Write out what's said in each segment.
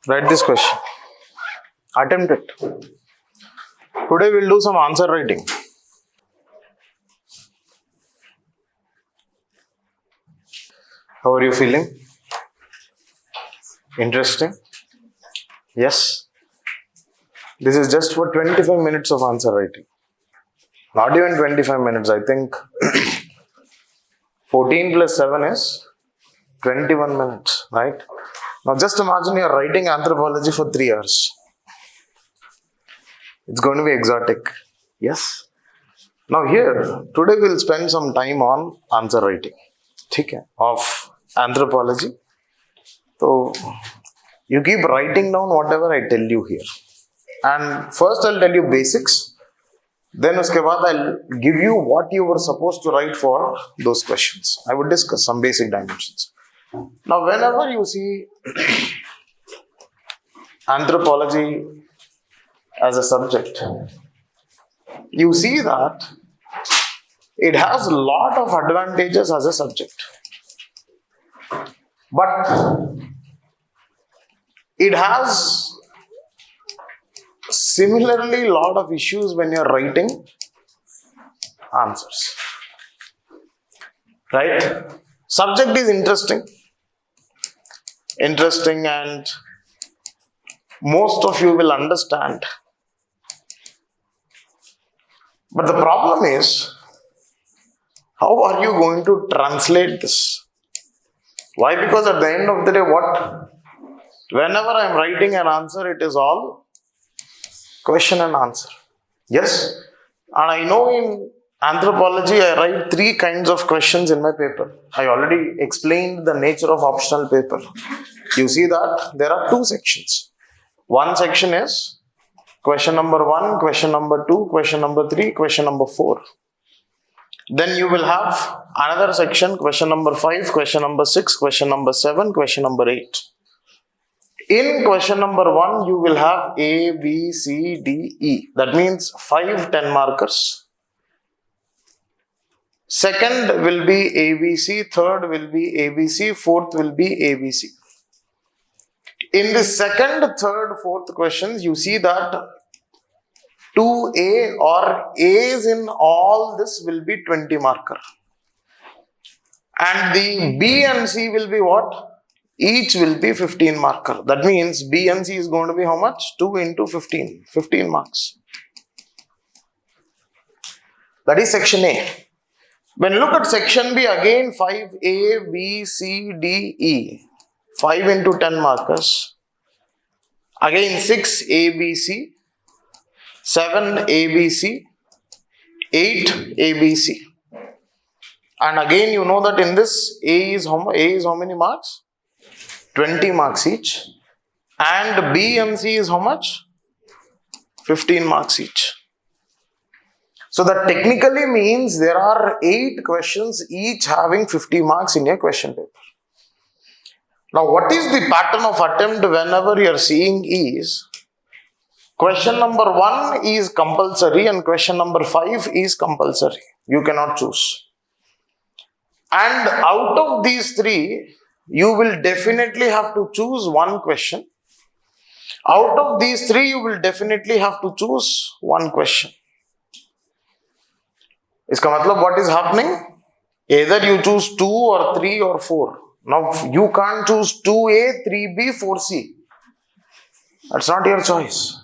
Write this question. Attempt it. Today we'll do some answer writing. How are you feeling? Interesting? Yes. This is just for 25 minutes of answer writing. Not even 25 minutes, I think 14 plus 7 is 21 minutes, right? Now just imagine you're writing anthropology for 3 hours. It's going to be exotic. Yes. Now here, today we'll spend some time on answer writing. Okay, of anthropology. So you keep writing down whatever I tell you here. And first I'll tell you basics. Then uske baad I'll give you what you were supposed to write for those questions. I would discuss some basic dimensions. Now whenever you see anthropology as a subject, you see that it has a lot of advantages as a subject. But it has similarly a lot of issues when you're writing answers. Right? Subject is interesting. And most of you will understand. But the problem is, how are you going to translate this? Why? Because at the end of the day, whenever I am writing an answer, it is all question and answer. Yes? And I know in anthropology, I write 3 kinds of questions in my paper. I already explained the nature of optional paper. You see that there are 2 sections. One section is question number 1, question number 2, question number 3, question number 4. Then you will have another section, question number 5, question number 6, question number 7, question number 8. In question number 1, you will have A, B, C, D, E. That means 5 10 markers. Second will be ABC, third will be ABC, fourth will be ABC. In the second, third, fourth questions, you see that 2A or A's in all this will be 20 marker. And the B and C will be what? Each will be 15 marker. That means B and C is going to be how much? 2 into 15. 15 marks. That is section A. When you look at section B, again 5A, B, C, D, E. 5 into 10 markers. Again 6 ABC. 7 ABC, 8 ABC. And again you know that in this A is how many marks? 20 marks each. And B and C is how much? 15 marks each. So that technically means there are 8 questions each having 50 marks in your question paper. Now what is the pattern of attempt whenever you are seeing is question number 1 is compulsory and question number 5 is compulsory. You cannot choose. And out of these 3, you will definitely have to choose one question. Out of these 3, you will definitely have to choose one question. Iska matlab what is happening? Either you choose 2 or 3 or 4. Now you can't choose 2A, 3B, 4C. That's not your choice.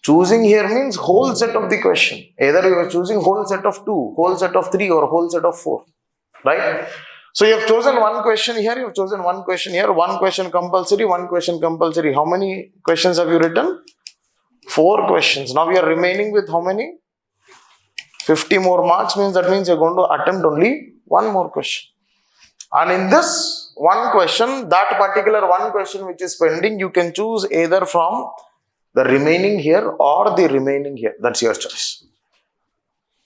Choosing here means whole set of the question. Either you are choosing whole set of 2, whole set of 3 or whole set of 4. Right? So you have chosen one question here, you have chosen one question here, one question compulsory, one question compulsory. How many questions have you written? 4 questions. Now we are remaining with how many? 50 more marks means that means you are going to attempt only one more question. And in this one question, that particular one question which is pending, you can choose either from the remaining here or the remaining here. That's your choice.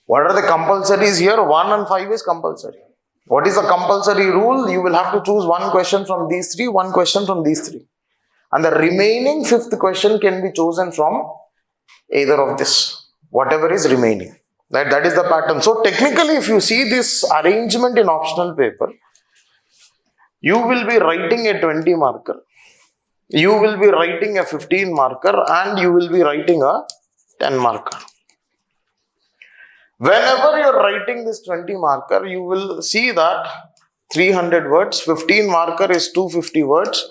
What are the compulsories here? 1 and 5 is compulsory. What is the compulsory rule? You will have to choose one question from these 3, one question from these 3. And the remaining 5th question can be chosen from either of this, whatever is remaining. That is the pattern. So technically, if you see this arrangement in optional paper, you will be writing a 20 marker. you will be writing a 15 marker and you will be writing a 10 marker. Whenever you are writing this 20 marker, you will see that 300 words, 15 marker is 250 words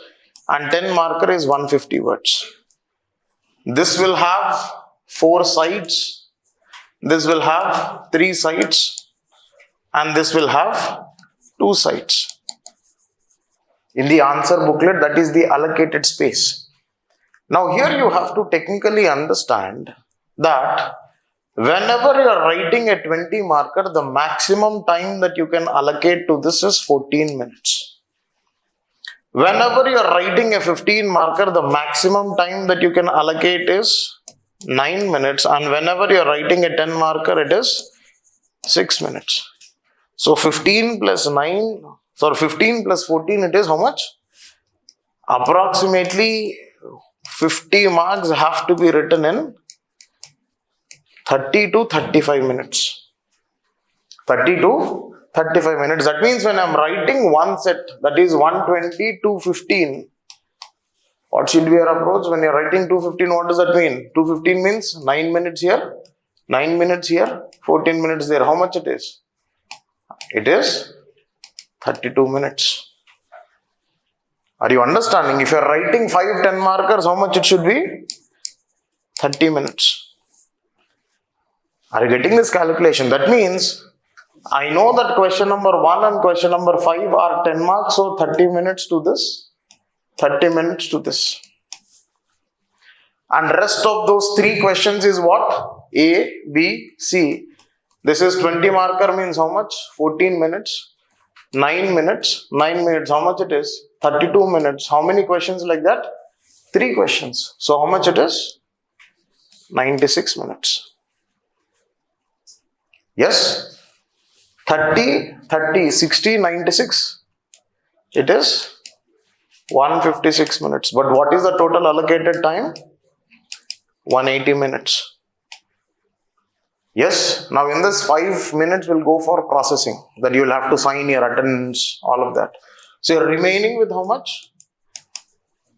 and 10 marker is 150 words. This will have 4 sides, this will have 3 sides and this will have 2 sides. In the answer booklet, that is the allocated space. Now here you have to technically understand that whenever you are writing a 20 marker, the maximum time that you can allocate to this is 14 minutes. Whenever you are writing a 15 marker, the maximum time that you can allocate is 9 minutes, and whenever you are writing a 10 marker, it is 6 minutes. So 15 plus 9, so 15 plus 14, it is how much? Approximately 50 marks have to be written in 30 to 35 minutes. 30 to 35 minutes. That means when I am writing one set, that is 120 to 15, what should be your approach? When you are writing 215, what does that mean? 215 means 9 minutes here, 9 minutes here, 14 minutes there. How much it is? It is 32 minutes. Are you understanding? If you are writing 5, 10 markers, how much it should be? 30 minutes. Are you getting this calculation? That means I know that question number 1 and question number 5 are 10 marks, so 30 minutes to this, 30 minutes to this. And rest of those 3 questions is what? A, B, C. This is 20 marker means how much? 14 minutes. 9 minutes. 9 minutes. How much it is? 32 minutes. How many questions like that? 3 questions. So how much it is? 96 minutes. Yes? 30, 30, 60, 96. It is 156 minutes. But what is the total allocated time? 180 minutes. Yes, now in this 5 minutes will go for processing, that you will have to sign your attendance, all of that. So you're remaining with how much?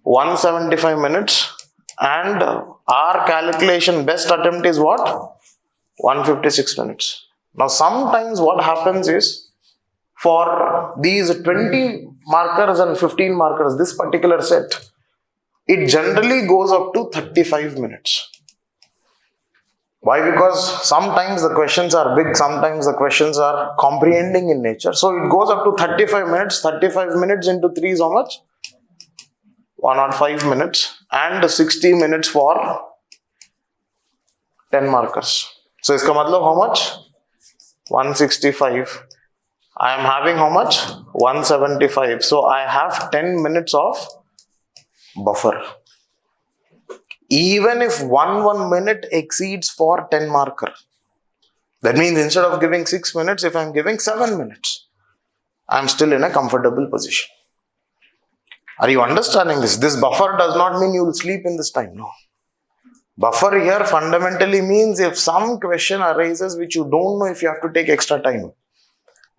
175 minutes, and our calculation best attempt is what? 156 minutes. Now sometimes what happens is, for these 20 markers and 15 markers, this particular set, it generally goes up to 35 minutes. Why? Because sometimes the questions are big, sometimes the questions are comprehending in nature. So it goes up to 35 minutes. 35 minutes into 3 is how much? 105 minutes, and 60 minutes for 10 markers. So iska matlab how much? 165. I am having how much? 175. So I have 10 minutes of buffer. Even if 1 minute exceeds for 10 marker, that means instead of giving 6 minutes, if I am giving 7 minutes, I am still in a comfortable position. Are you understanding this? This buffer does not mean you will sleep in this time. No. Buffer here fundamentally means if some question arises which you don't know if you have to take extra time,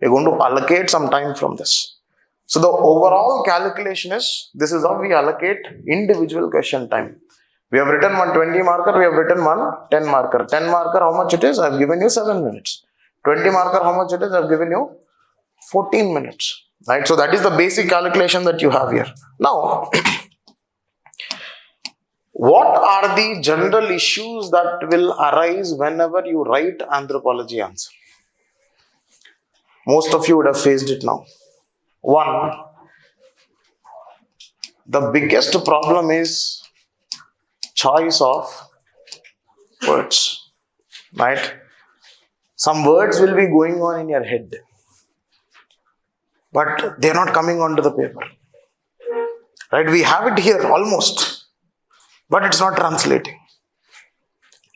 you're going to allocate some time from this. So the overall calculation is, this is how we allocate individual question time. We have written one 20 marker, we have written one 10 marker. 10 marker, how much it is? I have given you 7 minutes. 20 marker, how much it is? I have given you 14 minutes. Right? So that is the basic calculation that you have here. Now, what are the general issues that will arise whenever you write anthropology answer? Most of you would have faced it now. One, the biggest problem is choice of words, right? Some words will be going on in your head, but they are not coming onto the paper, right? We have it here almost, but it's not translating.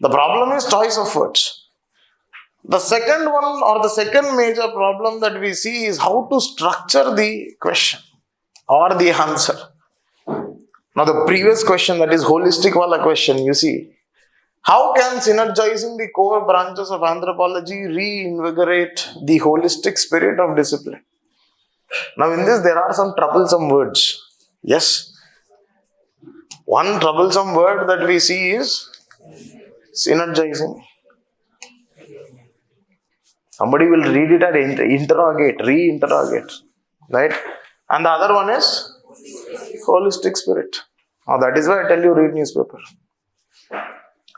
The problem is choice of words. The second one, or the second major problem that we see, is how to structure the question or the answer. Now the previous question, that is holistic wala question, you see, how can synergizing the core branches of anthropology reinvigorate the holistic spirit of discipline? Now in this there are some troublesome words. Yes. One troublesome word that we see is synergizing. Somebody will read it and interrogate, re-interrogate, right? And the other one is holistic spirit. Now that is why I tell you read newspaper.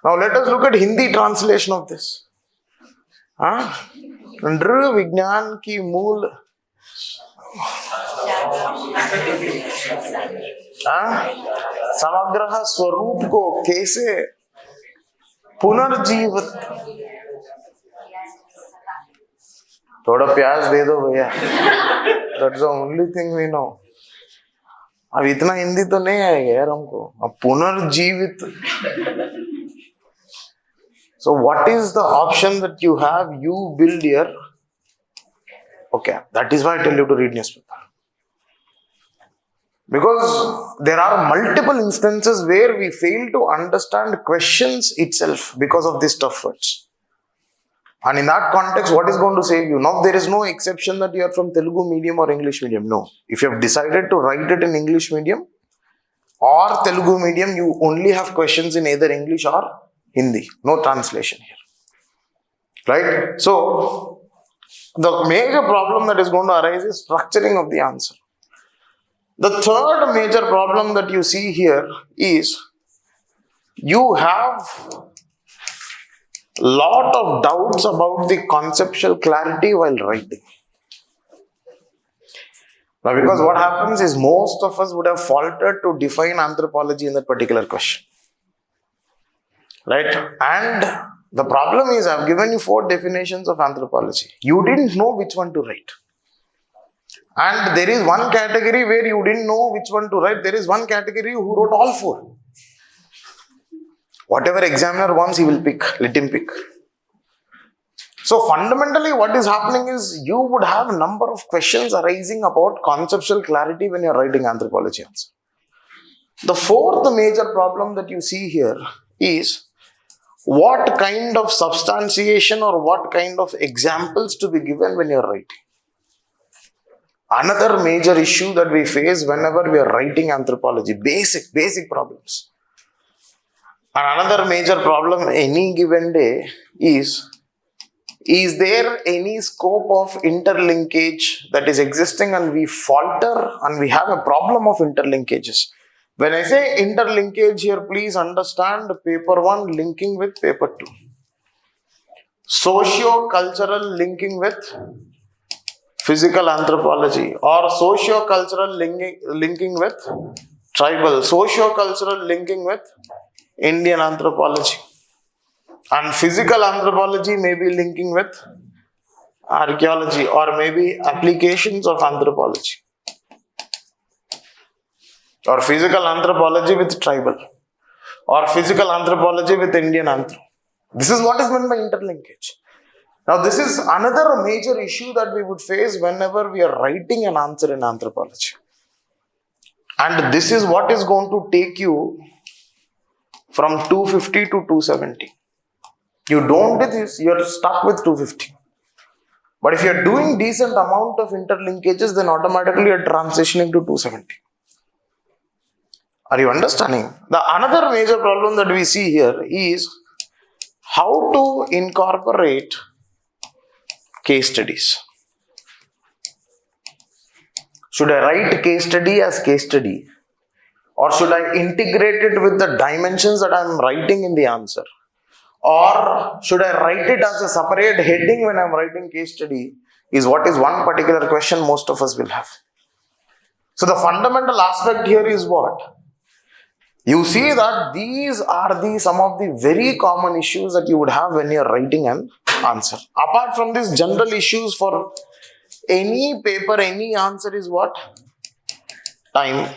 Now let us look at Hindi translation of this. नृ विज्ञान की मूल समग्र स्वरूप को कैसे पुनर्जीवित, थोड़ा प्याज दे दो भैया, that's the only thing we know. अब इतना हिंदी तो नहीं आएगा यार हमको. अब पुनर्जीवित. So what is the option that you have? You build here. Okay, that is why I tell you to read newspaper. Because there are multiple instances where we fail to understand questions itself because of these tough words. And in that context, what is going to save you? Now, there is no exception that you are from Telugu medium or English medium. No. If you have decided to write it in English medium or Telugu medium, you only have questions in either English or Hindi. No translation here. Right? So, the major problem that is going to arise is structuring of the answer. The third major problem that you see here is you have lot of doubts about the conceptual clarity while writing. Now, because what happens is most of us would have faltered to define anthropology in that particular question. Right? And the problem is I've given you 4 definitions of anthropology. You didn't know which one to write. And there is one category where you didn't know which one to write. There is one category who wrote all 4. Whatever examiner wants, he will pick. Let him pick. So fundamentally what is happening is you would have a number of questions arising about conceptual clarity when you are writing anthropology answer. The fourth major problem that you see here is what kind of substantiation or what kind of examples to be given when you are writing. Another major issue that we face whenever we are writing anthropology, basic problems. And another major problem any given day is there any scope of interlinkage that is existing and we falter and we have a problem of interlinkages. When I say interlinkage here, please understand paper 1 linking with paper 2. Socio-cultural linking with physical anthropology or socio-cultural linking with tribal, socio-cultural linking with Indian anthropology, and physical anthropology may be linking with archaeology or maybe applications of anthropology, or physical anthropology with tribal, or physical anthropology with Indian anthro. This is what is meant by interlinkage. Now, this is another major issue that we would face whenever we are writing an answer in anthropology. And this is what is going to take you from 250 to 270. You don't do this, you are stuck with 250. But if you are doing decent amount of interlinkages, then automatically you are transitioning to 270. Are you understanding? Another major problem that we see here is how to incorporate case studies. Should I write case study as case study? Or should I integrate it with the dimensions that I am writing in the answer? Or should I write it as a separate heading when I am writing case study? Is what is one particular question most of us will have. So the fundamental aspect here is what? You see that these are some of the very common issues that you would have when you are writing an answer. Apart from these general issues for any paper, any answer is what? Time,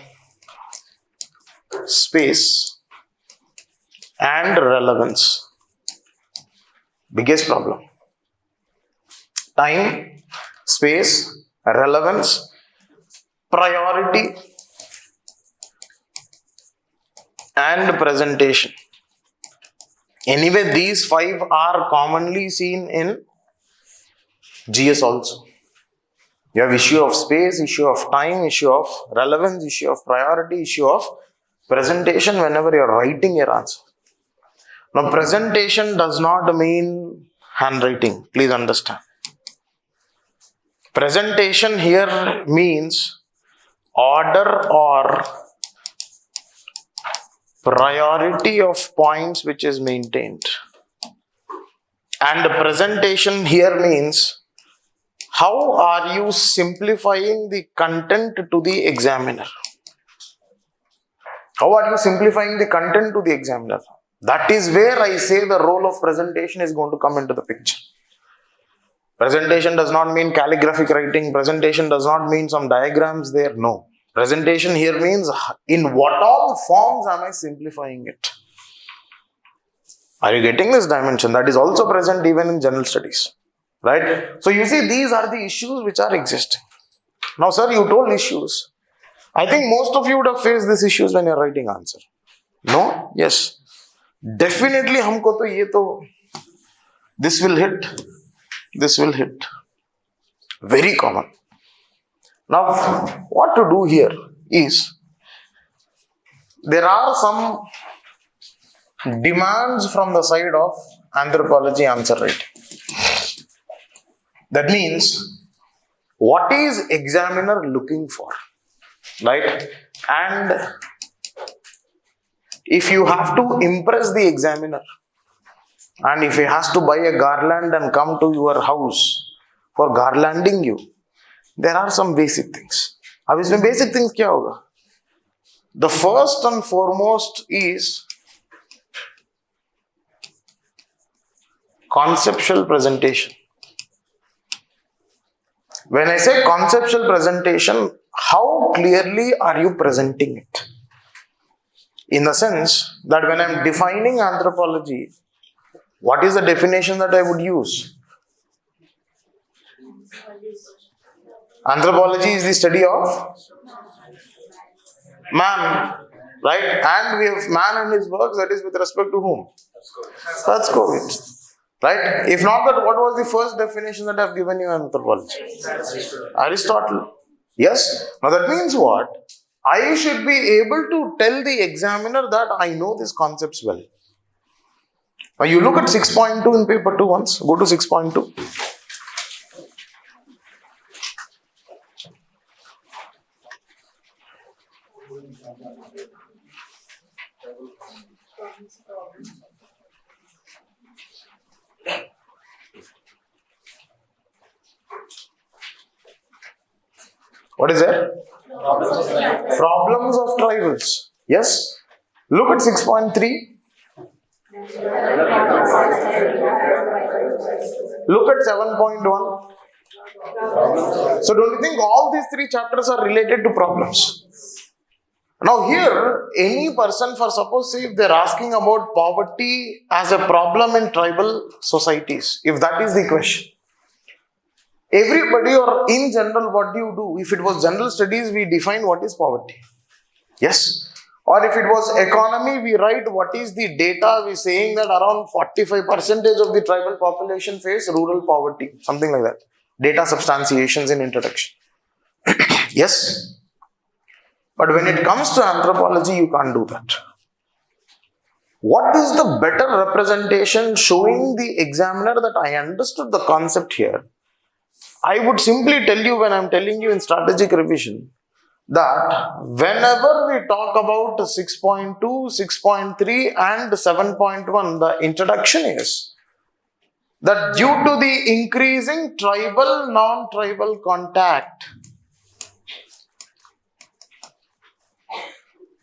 space, and relevance. Biggest problem. Time, space, relevance, priority, and presentation. Anyway, these 5 are commonly seen in GS also. You have issue of space, issue of time, issue of relevance, issue of priority, issue of Presentation whenever you are writing your answer. Now, presentation does not mean handwriting. Please understand. Presentation here means order or priority of points which is maintained. And presentation here means how are you simplifying the content to the examiner? How are you simplifying the content to the examiner? That is where I say the role of presentation is going to come into the picture. Presentation does not mean calligraphic writing. Presentation does not mean some diagrams there. No. Presentation here means in what all forms am I simplifying it? Are you getting this dimension? That is also present even in general studies. Right? So you see, these are the issues which are existing. Now, sir, you told issues. I think most of you would have faced these issues when you are writing answer. No? Yes. Definitely, humko to ye to, this will hit. This will hit. Very common. Now, what to do here is, there are some demands from the side of anthropology answer writing. That means, what is examiner looking for? Right? And if you have to impress the examiner, and if he has to buy a garland and come to your house for garlanding you, there are some basic things. Ab isme basic things kya hoga? The first and foremost is conceptual presentation. When I say conceptual presentation, how clearly are you presenting it? In the sense that when I am defining anthropology, what is the definition that I would use? Anthropology is the study of man, right? And we have man and his works, that is with respect to whom? Let's go with it. Right? If not that, what was the first definition that I have given you in anthropology? Aristotle. Yes? Now that means what? I should be able to tell the examiner that I know these concepts well. Now you look at 6.2 in paper 2 once. Go to 6.2. What is there? Problems of tribals. Yes? Look at 6.3. Look at 7.1. So don't you think all these three chapters are related to problems? Now here, any person, for suppose say if they are asking about poverty as a problem in tribal societies, if that is the question, everybody or in general, what do you do? If it was general studies, we define what is poverty. Yes? Or if it was economy, we write what is the data. We saying that around 45% of the tribal population face rural poverty. Something like that. Data substantiations in introduction. Yes? But when it comes to anthropology, you can't do that. What is the better representation showing the examiner that I understood the concept here? I would simply tell you when I am telling you in strategic revision that whenever we talk about 6.2, 6.3 and 7.1, the introduction is that due to the increasing tribal, non-tribal contact,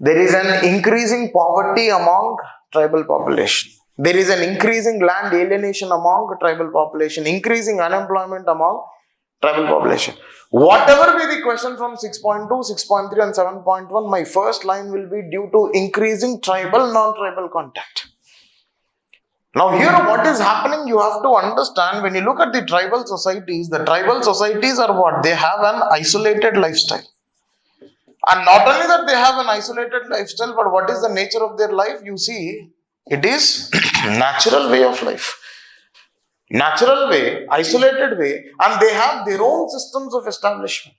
there is an increasing poverty among tribal population. There is an increasing land alienation among tribal population, increasing unemployment among tribal population. Whatever be the question from 6.2, 6.3 and 7.1, my first line will be due to increasing tribal, non-tribal contact. Now here what is happening, you have to understand, when you look at the tribal societies are what? They have an isolated lifestyle. And not only that they have an isolated lifestyle, but what is the nature of their life? You see, it is natural way of life. Natural way, isolated way, and they have their own systems of establishment.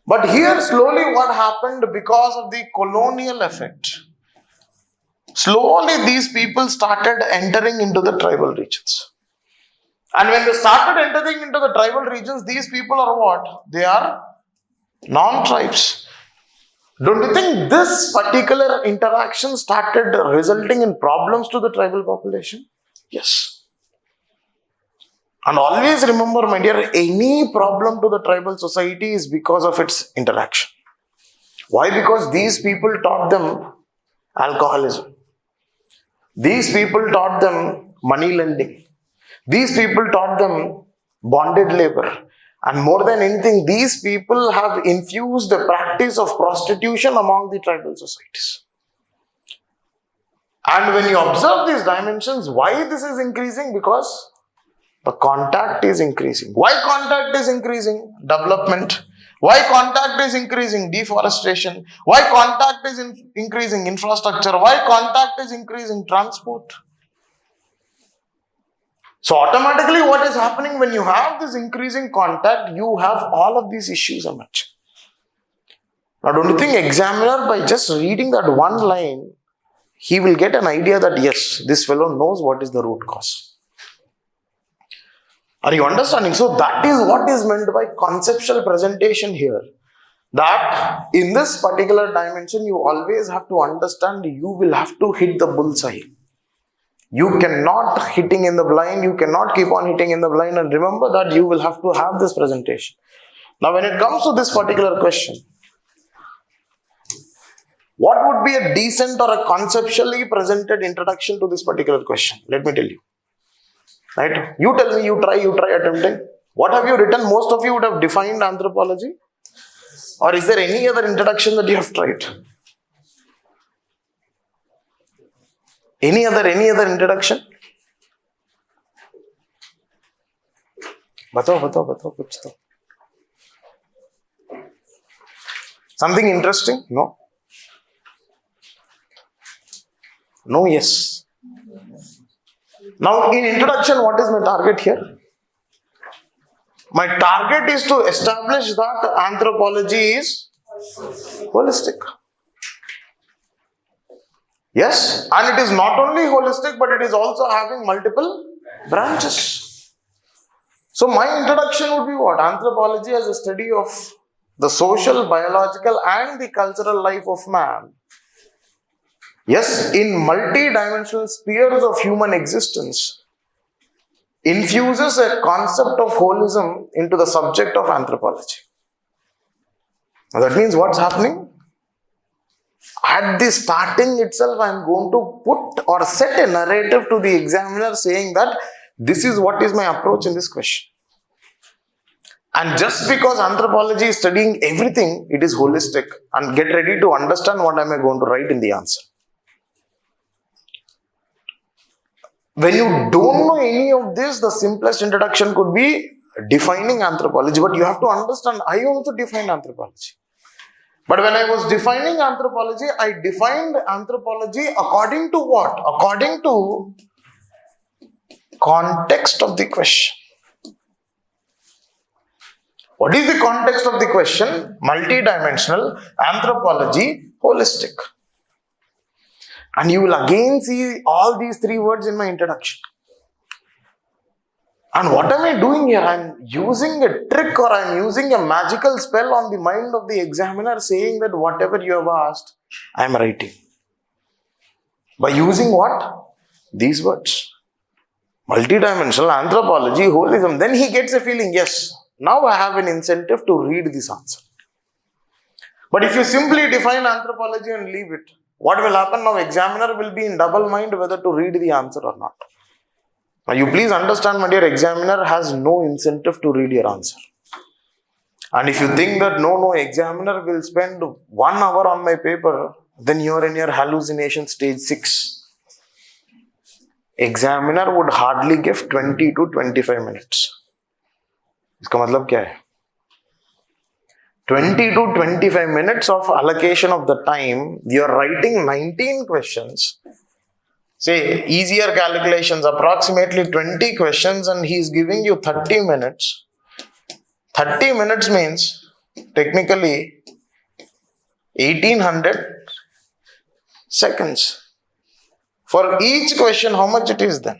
But here slowly what happened because of the colonial effect, slowly these people started entering into the tribal regions. And when they started entering into the tribal regions, these people are what? They are non-tribes. Don't you think this particular interaction started resulting in problems to the tribal population? Yes. And always remember, my dear, any problem to the tribal society is because of its interaction. Why? Because these people taught them alcoholism. These people taught them money lending. These people taught them bonded labor. And more than anything, these people have infused the practice of prostitution among the tribal societies. And when you observe these dimensions, why this is increasing? Because the contact is increasing. Why contact is increasing? Development. Why contact is increasing? Deforestation. Why contact is increasing? Infrastructure. Why contact is increasing? Transport. So automatically what is happening when you have this increasing contact, you have all of these issues emerging. Now don't you think examiner, by just reading that one line, he will get an idea that yes, this fellow knows what is the root cause. Are you understanding? So that is what is meant by conceptual presentation here. That in this particular dimension, you always have to understand, you will have to hit the bullseye. You cannot hitting in the blind, you cannot keep on hitting in the blind, and remember that you will have to have this presentation. Now when it comes to this particular question, what would be a decent or a conceptually presented introduction to this particular question? Let me tell you. Right? You tell me, you try attempting. What have you written? Most of you would have defined anthropology. Or is there any other introduction that you have tried? Any other introduction? Batao, kuch to. Something interesting? No. No, yes. Now in introduction, what is my target here? My target is to establish that anthropology is holistic. Yes, and it is not only holistic, but it is also having multiple branches. So my introduction would be what? Anthropology as a study of the social, biological and the cultural life of man. Yes, in multi-dimensional spheres of human existence, infuses a concept of holism into the subject of anthropology. Now that means what's happening? At the starting itself, I am going to put or set a narrative to the examiner saying that this is what is my approach in this question. And just because anthropology is studying everything, it is holistic. And get ready to understand what am I going to write in the answer. When you don't know any of this, the simplest introduction could be defining anthropology. But you have to understand, I also defined anthropology. But when I was defining anthropology, I defined anthropology according to what? According to context of the question. What is the context of the question? Multidimensional, anthropology, holistic. And you will again see all these three words in my introduction. And what am I doing here? I am using a trick or I am using a magical spell on the mind of the examiner saying that whatever you have asked, I am writing. By using what? These words. Multidimensional, anthropology, holism. Then he gets a feeling, yes, now I have an incentive to read this answer. But if you simply define anthropology and leave it, what will happen now? Examiner will be in double mind whether to read the answer or not. Now you please understand, my dear, examiner has no incentive to read your answer. And if you think that no, examiner will spend 1 hour on my paper, then you are in your hallucination stage 6. Examiner would hardly give 20 to 25 minutes. इसका मतलब क्या है? 20 to 25 minutes of allocation of the time, you are writing 19 questions. Say, easier calculations, approximately 20 questions, and he is giving you 30 minutes. 30 minutes means technically 1800 seconds. For each question, how much it is then?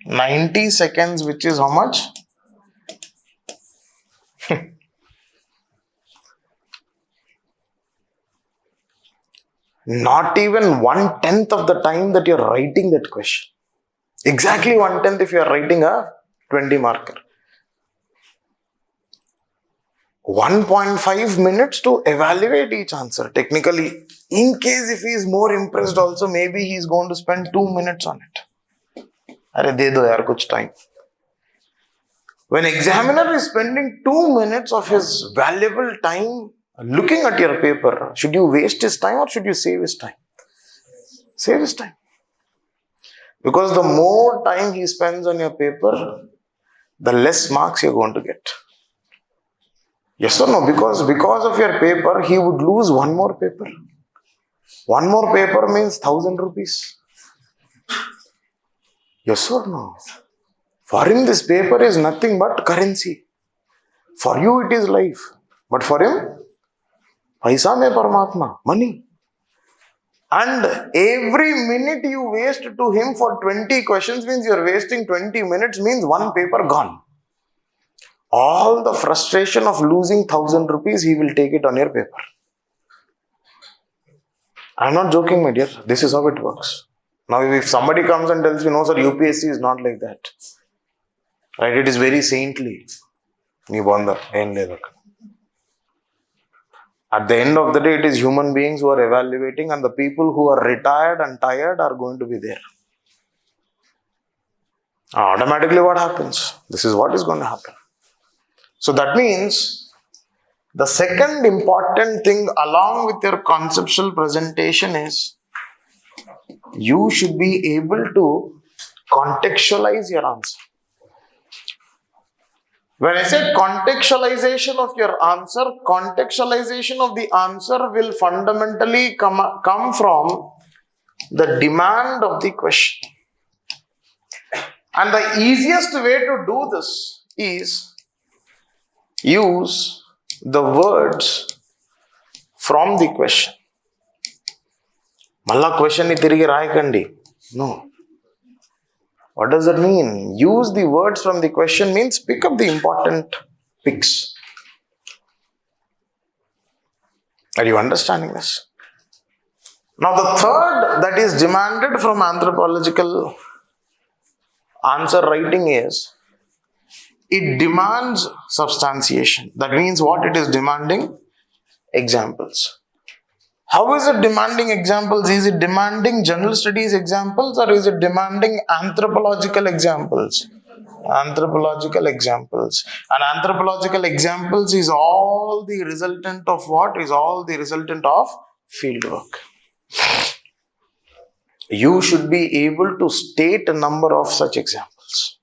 90 seconds, which is how much? Not even 1/10 of the time that you're writing that question. Exactly 1/10 if you're writing a 20 marker. 1.5 minutes to evaluate each answer. Technically, in case if he is more impressed also, maybe he is going to spend 2 minutes on it. Arey de do yaar kuch time. When examiner is spending 2 minutes of his valuable time looking at your paper, should you waste his time or should you save his time? Save his time. Because the more time he spends on your paper, the less marks you're going to get. Yes or no? Because of your paper, he would lose one more paper. One more paper means 1,000 rupees. Yes or no? For him, this paper is nothing but currency. For you, it is life. But for him, paisa mein paramatma, money. And every minute you waste to him for 20 questions means you're wasting 20 minutes, means one paper gone. All the frustration of losing 1,000 rupees, he will take it on your paper. I'm not joking, my dear. This is how it works. Now, if somebody comes and tells you, no, sir, UPSC is not like that. Right? It is very saintly. At the end of the day, it is human beings who are evaluating, and the people who are retired and tired are going to be there. Automatically, what happens? This is what is going to happen. So that means the second important thing along with your conceptual presentation is you should be able to contextualize your answer. When I say contextualization of your answer, contextualization of the answer will fundamentally come from the demand of the question. And the easiest way to do this is use the words from the question. Malla question ni tirigi raayakandi. No. What does that mean? Use the words from the question means pick up the important picks. Are you understanding this? Now the third that is demanded from anthropological answer writing is it demands substantiation. That means what it is demanding? Examples. How is it demanding examples? Is it demanding general studies examples or is it demanding anthropological examples? Anthropological examples. And anthropological examples is all the resultant of what? Is all the resultant of fieldwork. You should be able to state a number of such examples.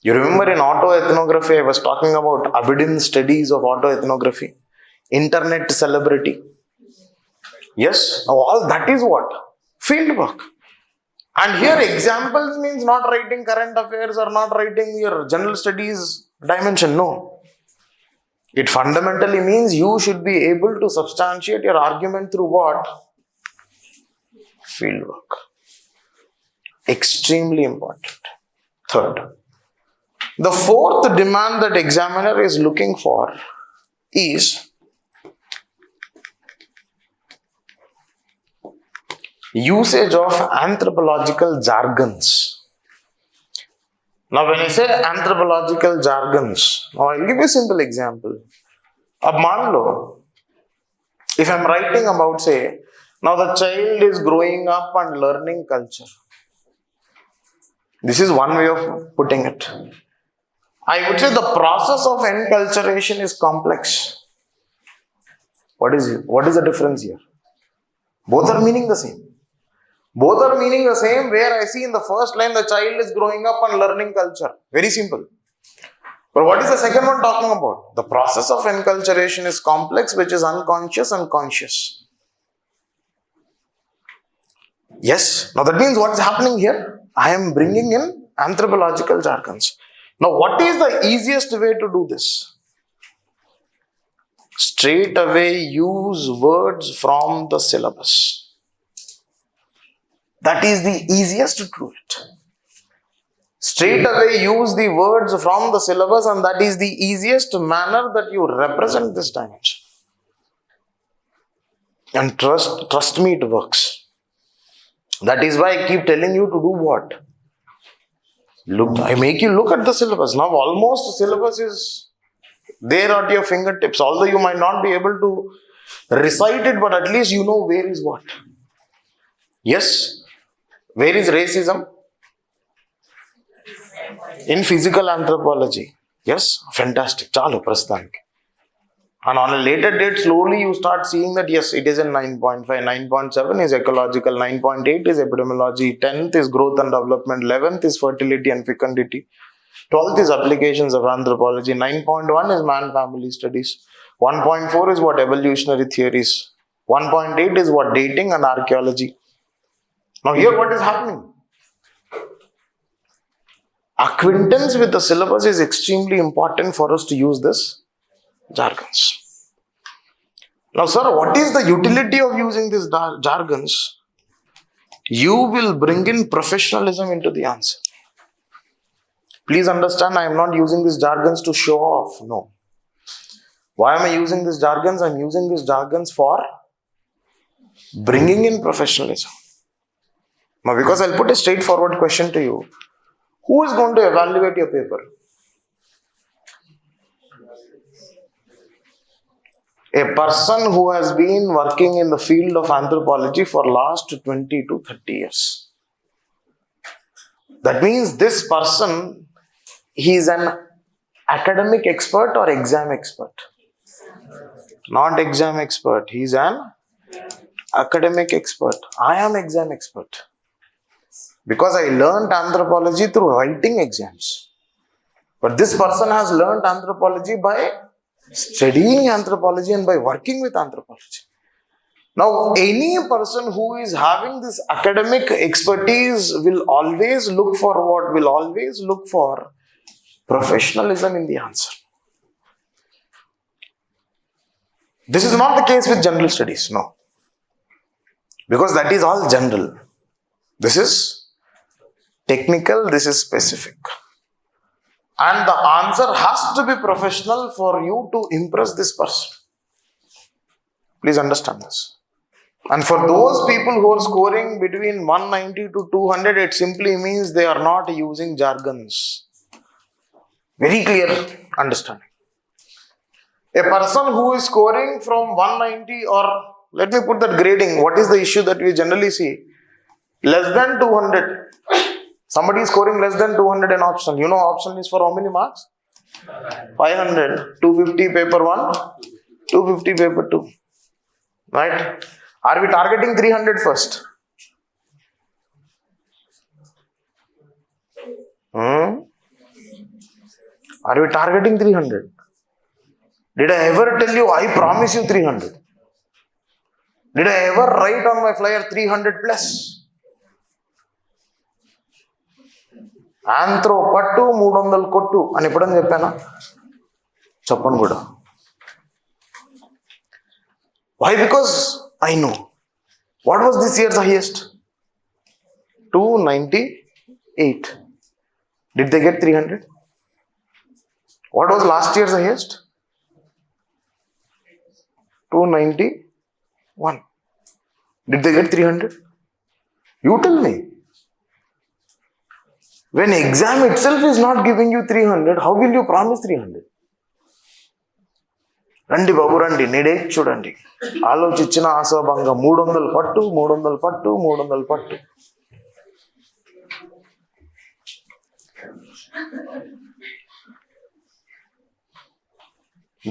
You remember in autoethnography, I was talking about Aberdeen studies of autoethnography. Internet celebrity. Yes, now all that is what? Fieldwork. And here examples means not writing current affairs or not writing your general studies dimension. No. It fundamentally means you should be able to substantiate your argument through what? Fieldwork. Extremely important. Third. The fourth demand that examiner is looking for is usage of anthropological jargons. Now when I say anthropological jargons, now I'll give you a simple example. Ab maan lo, if I'm writing about, say, now the child is growing up and learning culture. This is one way of putting it. I would say the process of enculturation is complex. What is it? What is the difference here? Both are meaning the same. Both are meaning the same, where I see in the first line the child is growing up and learning culture. Very simple. But what is the second one talking about? The process of enculturation is complex, which is unconscious and conscious. Yes. Now that means what's happening here? I am bringing in anthropological jargons. Now, what is the easiest way to do this? Straight away use words from the syllabus. That is the easiest to do it. Straight away use the words from the syllabus, and that is the easiest manner that you represent this dimension. And trust me, it works. That is why I keep telling you to do what? Look, I make you look at the syllabus. Now almost syllabus is there at your fingertips. Although you might not be able to recite it, but at least you know where is what. Yes? Where is racism? In physical anthropology. Yes? Fantastic. Chalu prastaniki. And on a later date, slowly you start seeing that yes, it is in 9.5, 9.7 is ecological, 9.8 is epidemiology, 10th is growth and development, 11th is fertility and fecundity, 12th is applications of anthropology, 9.1 is man-family studies, 1.4 is what evolutionary theories, 1.8 is what dating and archaeology. Now here what is happening? Acquaintance with the syllabus is extremely important for us to use this jargons. Now, sir, what is the utility of using these jargons? You will bring in professionalism into the answer. Please understand, I am not using these jargons to show off. No. Why am I using these jargons? I am using these jargons for bringing in professionalism. Now, because I'll put a straightforward question to you. Who is going to evaluate your paper? A person who has been working in the field of anthropology for last 20 to 30 years. That means this person, he is an academic expert or exam expert? Not exam expert. He is an academic expert. I am exam expert. Because I learned anthropology through writing exams. But this person has learned anthropology by studying anthropology and by working with anthropology. Now, any person who is having this academic expertise will always look for what? Will always look for professionalism in the answer. This is not the case with general studies, no. Because that is all general. This is technical, this is specific. And the answer has to be professional for you to impress this person. Please understand this. And for those people who are scoring between 190 to 200, it simply means they are not using jargons. Very clear understanding. A person who is scoring from 190 or, let me put that grading, what is the issue that we generally see? Less than 200. Somebody is scoring less than 200 in optional. You know optional is for how many marks? 500. 250 paper 1, 250 paper 2. Right? Are we targeting 300 first? Are we targeting 300? Did I ever tell you, I promise you 300? Did I ever write on my flyer 300 plus? Anthro పట్టు 300 కొట్టు అని ఎప్పుడని చెప్పానా? చెప్పను కూడా. Why? Because I know. What was this year's highest? 298. Did they get 300? What was last year's highest? 291. Did they get 300? You tell me. When exam itself is not giving you 300, how will you promise 300? రండి బాబు రండి, నేడే చూడండి, ఆలోచించిన ఆశాభంగా 300 పట్టు 300 పట్టు 300 పట్టు.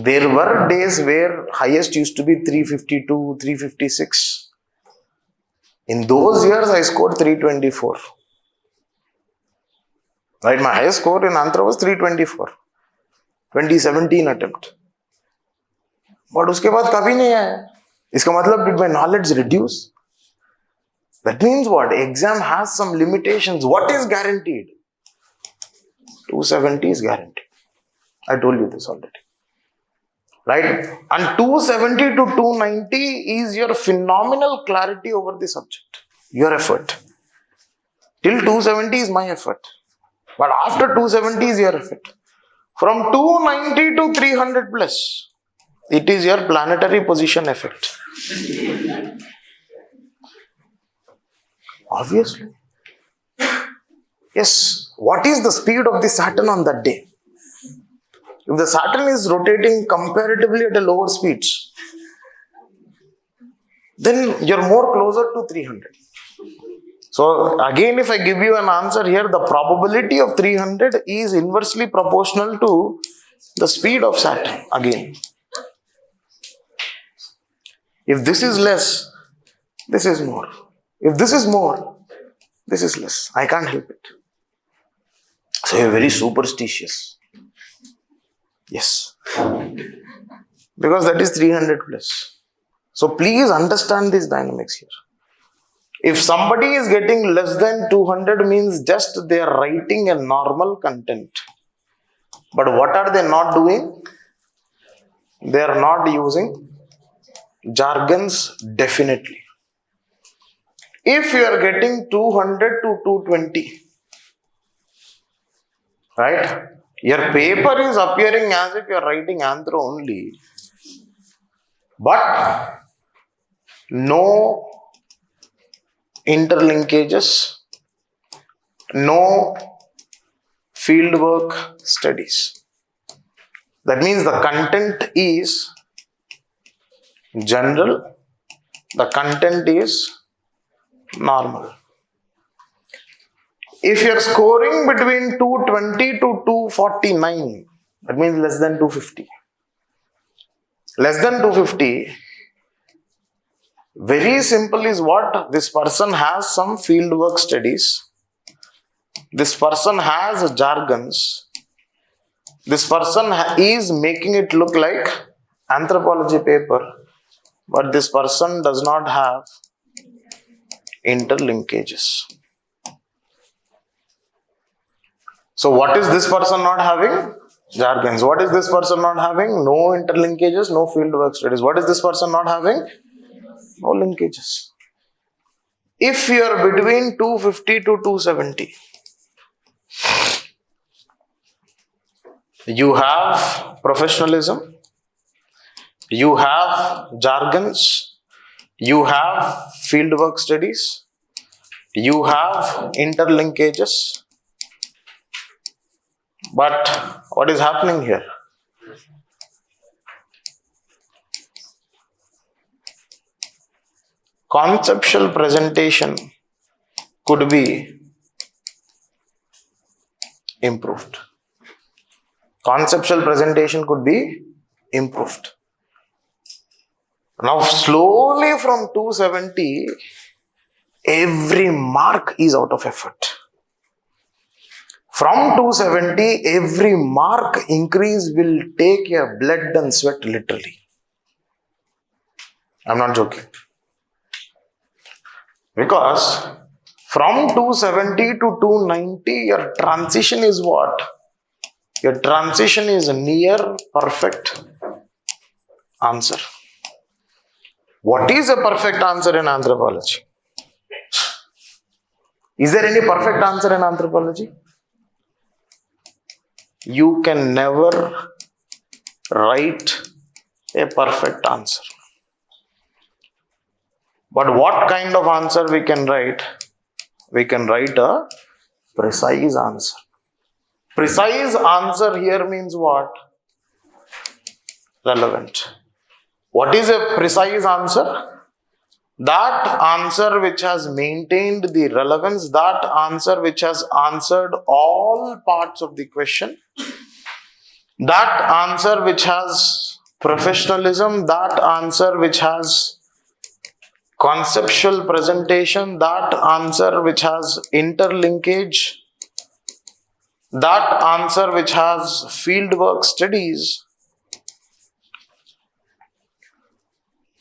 There were days where highest used to be 352, 356. In those years, I scored 324. Right, my highest score in Anthro was 324. 2017 attempt. But उसके बाद कभी नहीं आया. इसका मतलब did my knowledge reduce? That means what? Exam has some limitations. What is guaranteed? 270 is guaranteed. I told you this already. Right? And 270 to 290 is your phenomenal clarity over the subject. Your effort. Till 270 is my effort. But after 270 is your effort. From 290 to 300 plus, it is your planetary position effect. Obviously. Yes. What is the speed of the Saturn on that day? If the Saturn is rotating comparatively at a lower speeds, then you're more closer to 300. So again, if I give you an answer here, the probability of 300 is inversely proportional to the speed of Saturn again. If this is less, this is more. If this is more, this is less. I can't help it. So you're very superstitious. Yes. Because that is 300 plus. So please understand these dynamics here. If somebody is getting less than 200 means just they are writing a normal content. But what are they not doing? They are not using jargons definitely. If you are getting 200 to 220, right? Your paper is appearing as if you are writing anthro only. But no interlinkages, no fieldwork studies. That means the content is general, the content is normal. If you are scoring between 220 to 249, that means less than 250. Less than 250, very simple is what? This person has some fieldwork studies. This person has jargons. This person is making it look like anthropology paper. But this person does not have interlinkages. So what is this person not having? Jargons. What is this person not having? No interlinkages, no fieldwork studies. What is this person not having? No linkages. If you are between 250 to 270, you have professionalism, you have jargons, you have fieldwork studies, you have interlinkages. But what is happening here? Conceptual presentation could be improved. Conceptual presentation could be improved. Now slowly from 270, every mark is out of effort. From 270, every mark increase will take your blood and sweat literally. I'm not joking. Because from 270 to 290, your transition is what? Your transition is a near perfect answer. What is a perfect answer in anthropology? Is there any perfect answer in anthropology? You can never write a perfect answer. But what kind of answer we can write? We can write a precise answer. Precise answer here means what? Relevant. What is a precise answer? That answer which has maintained the relevance, that answer which has answered all parts of the question, that answer which has professionalism, that answer which has conceptual presentation, that answer which has interlinkage, that answer which has fieldwork studies.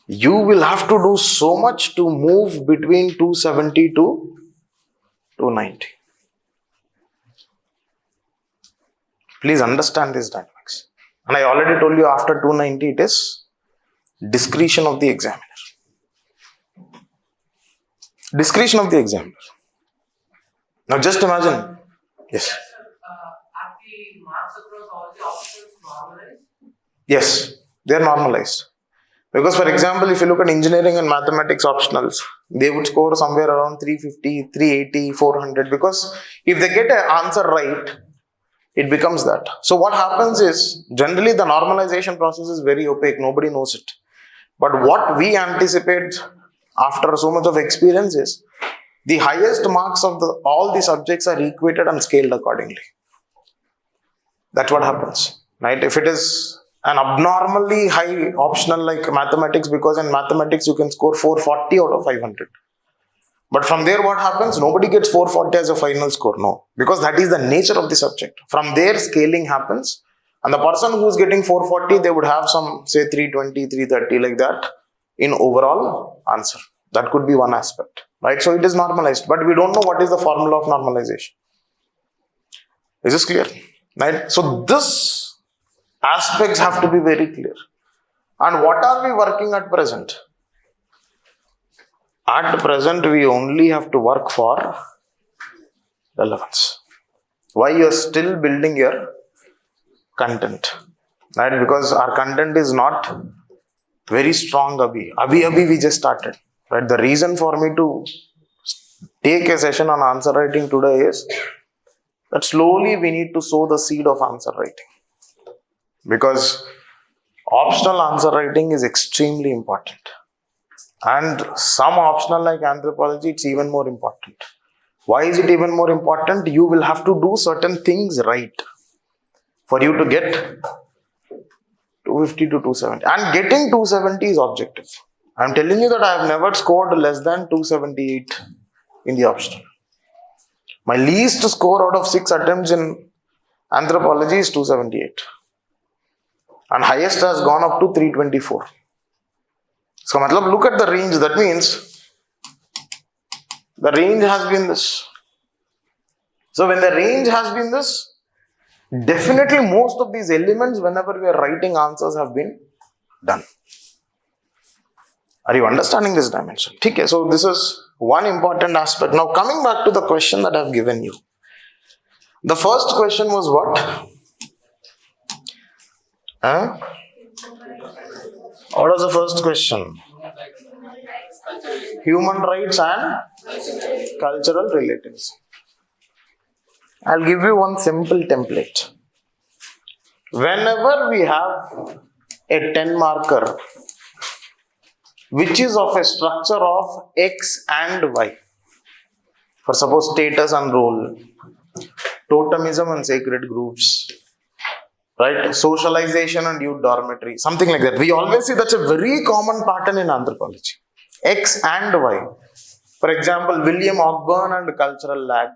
You will have to do so much to move between 270 to 290. Please understand this dynamics. And I already told you after 290 it is discretion of the examiner. Discretion of the examiner. Now just imagine. Yes. Are the marks across all the options normalized? Yes, they are normalized. Because for example, if you look at engineering and mathematics optionals, they would score somewhere around 350, 380, 400 because if they get an answer right, it becomes that. So what happens is, generally the normalization process is very opaque, nobody knows it. But what we anticipate after so much of experience is, the highest marks of all the subjects are equated and scaled accordingly. That's what happens, right? If it is an abnormally high optional like mathematics, because in mathematics you can score 440 out of 500. But from there what happens? Nobody gets 440 as a final score, no. Because that is the nature of the subject. From there scaling happens, and the person who is getting 440, they would have some, say 320, 330 like that in overall answer. That could be one aspect, right? So it is normalized, but we don't know what is the formula of normalization. Is this clear? Right? So this aspects have to be very clear. And what are we working at present? At present, we only have to work for relevance. Why? You are still building your content, right? Because our content is not very strong. Abhi we just started, right? The reason for me to take a session on answer writing today is that slowly we need to sow the seed of answer writing. Because optional answer writing is extremely important. And some optional like anthropology, it's even more important. Why is it even more important? You will have to do certain things right for you to get 250 to 270. And getting 270 is objective. I'm telling you that I have never scored less than 278 in the optional. My least score out of 6 attempts in anthropology is 278. And highest has gone up to 324. So, look at the range. That means the range has been this. So, when the range has been this, definitely most of these elements, whenever we are writing answers, have been done. Are you understanding this dimension? Okay, so this is one important aspect. Now, coming back to the question that I have given you. The first question was what? What was the first question? Human rights and cultural relatives. I'll give you one simple template. Whenever we have a 10 marker which is of a structure of X and Y, for suppose status and role, totemism and sacred groups, right? Socialization and youth dormitory, something like that. We always see that's a very common pattern in anthropology. X and Y. For example, William Ogburn and cultural lag.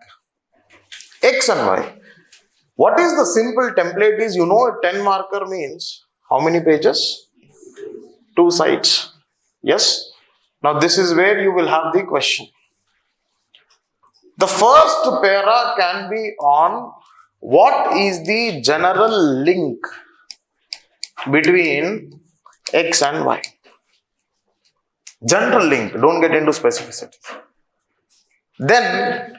X and Y. What is the simple template is, you know, a 10 marker means how many pages? 2 sides. Yes? Now this is where you will have the question. The first para can be on what is the general link between X and Y. General link, don't get into specificity. Then